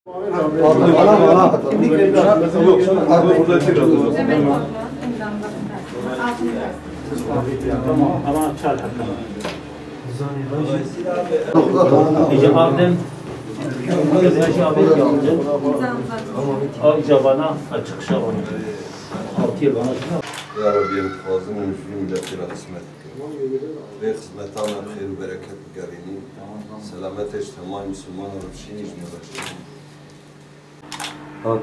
Ama çal hakkında. İcabem Acabana açık şabana. 6 yıl bana. Ya Rabbi mutfazın müşri milletine hizmet ve hizmetana hayır ve bereket garini selamet ectemai Müslüman Rabşini icmalaşı. Hat.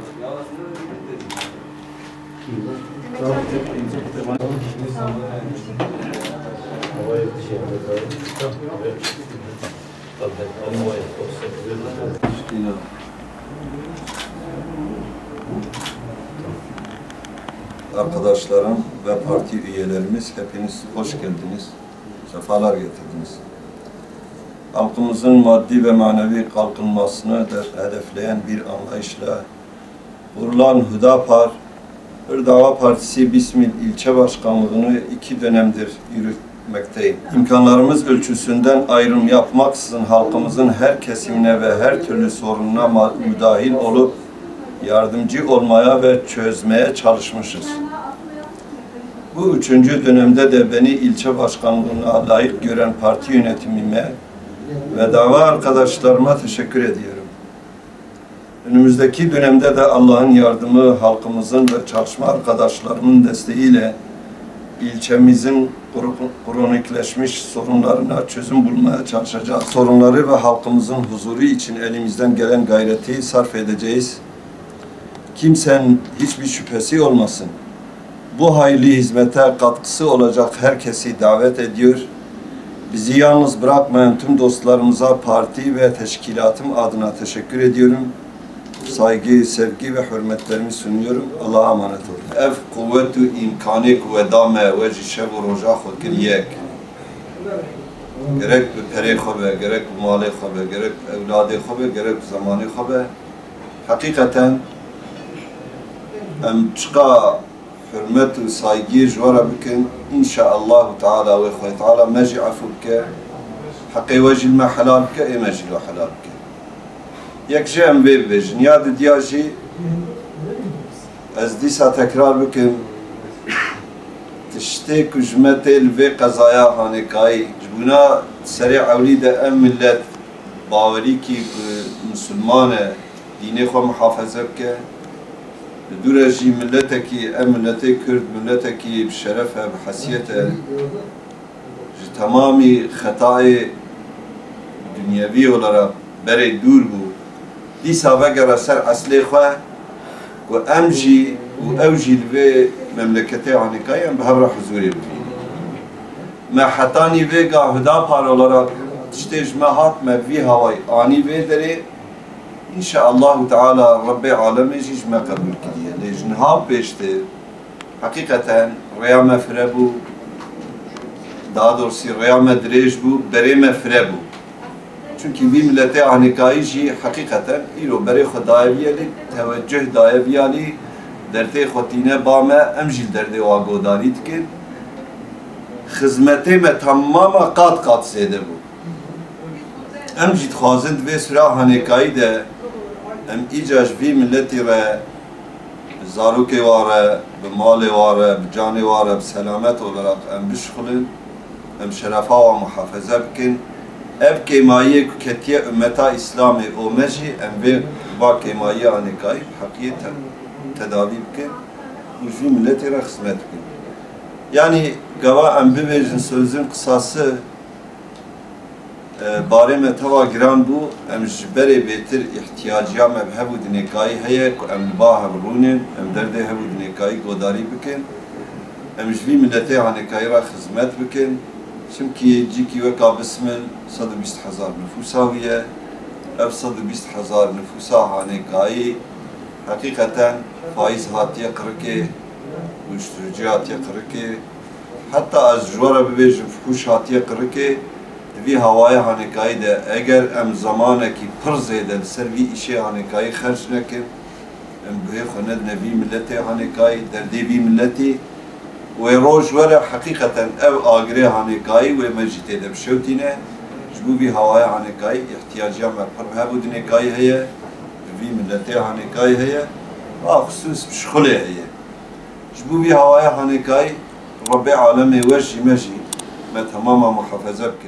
Arkadaşlarım ve parti üyelerimiz hepiniz hoş geldiniz, sefalar getirdiniz. Halkımızın maddi ve manevi kalkınmasını hedefleyen bir anlayışla kurulan Hüdapar, Hırdava Partisi Bismil ilçe başkanlığını 2 dönemdir yürütmekteyim. İmkanlarımız ölçüsünden ayrım yapmaksızın halkımızın her kesimine ve her türlü sorununa müdahil olup yardımcı olmaya ve çözmeye çalışmışız. Bu 3. dönemde de beni ilçe başkanlığına layık gören parti yönetimime ve dava arkadaşlarıma teşekkür ediyorum. Önümüzdeki dönemde de Allah'ın yardımı, halkımızın ve çalışma arkadaşlarımın desteğiyle ilçemizin kronikleşmiş sorunlarına çözüm bulmaya çalışacağız. Sorunları ve halkımızın huzuru için elimizden gelen gayreti sarf edeceğiz. Kimsenin hiçbir şüphesi olmasın. Bu hayırlı hizmete katkısı olacak herkesi davet ediyor. Bizi yalnız bırakmayan tüm dostlarımıza parti ve teşkilatım adına teşekkür ediyorum. Saygı, sevgi ve hürmetlerimi sunuyorum. Allah'a emanet olun. Ev kuvvetu imkani kuvvedame ve jişev roja xod kiriyek. Gerek bu peri xobe, gerek bu mali xobe, gerek evladi xobe, gerek bu zamanı xobe. Hakikaten em çıka hürmet ve saygı jvara bikin inşaallah Teala ve Khoy Teala meci afu bike hakkı vecil me halal bike emecil ve halal bike. Yek em ve bejin ya diyajı az disa tekrar bikin tişte kujmetel ve kazaya hanekai buna seri avli de em millet baveri ki Müslümane dini xwe muhafaza bike durajî milleteki em milletê Kurd milleteki bi şerefe bi hasiyete ji tamamî xetayê dunyevî olarak berê dûr bû dîsa vegera ser eslê xwe ku em jî û ew jî li vê memleketê Anîkayê em bi hev re huzurê bibînin. Me hetanî vê ga Hüdapar olarak tiştê ji me hat me vî hawayê anî vê derê İnşallah Teala Rabbi alemi jişme kabul kiliye. Lejnha peşte hakikaten reyame fire bu, daha doğrusu reyame direj bu, bereme fire bu. Çünkü bir millete Anîkayê jî hakikaten îro berê xwe dayeviyelî, teveccüh dayeviyelî, dertê xwe tîne bame, em jî derdê wa godarî dikin. Hizmetê me tamama kat zêde bû. Em jî dixwazin divê sura Anîkayê de em îca ji vî milletî re bi zarokê ware, bi malê ware, bi canê ware, bi selamet olarak em bişxulin, em şerefa wa muhafaza bikin. Ev kêmayiyê ku ketiye ümmeta İslamê û me jî em vê va kêmayiyê Anîkayê heqiyê tedavî bikin û ji vî milletê re hizmet bikin. Yani gava em bibêjin sözün kısası barê me teva giran bû em ji berê bêtir ihtiyaciya me bi hevû dinêkayî heye ku em li ba hevrûnin em derdê hevû dinêkayî godarî bikin em ji vî milletê Anîkayê re hizmet bikin çimkî cîkî weka Bismil 120,000 nüfusa heye ev 120,000 nüfusa Anîkayê hakikaten faiz hatiye qirikê uyuşturucu hatiye qirikê hatta ez ji wara bibêjim fuhuş hatiye qirikê vî havaya Anîkayê de eger em zamanekî pir zêde li ser vî îşê Anîkayê xerc nekin em guhê xwe nedine vî milletê Anîkayê derdê vî milletî wê roj were heqîqeten ev agirê Anîkayê wê me jî têde bişewtîne ji bo vî havaya Anîkayê ihtiyaciya me pir bi hevû dinêkayî heye vî ملتي هانيكاي هي خصوص بشخلة هي جبو بي هوايا هانيكاي ربي عالمي وجي مجي ما تماما محافظة بك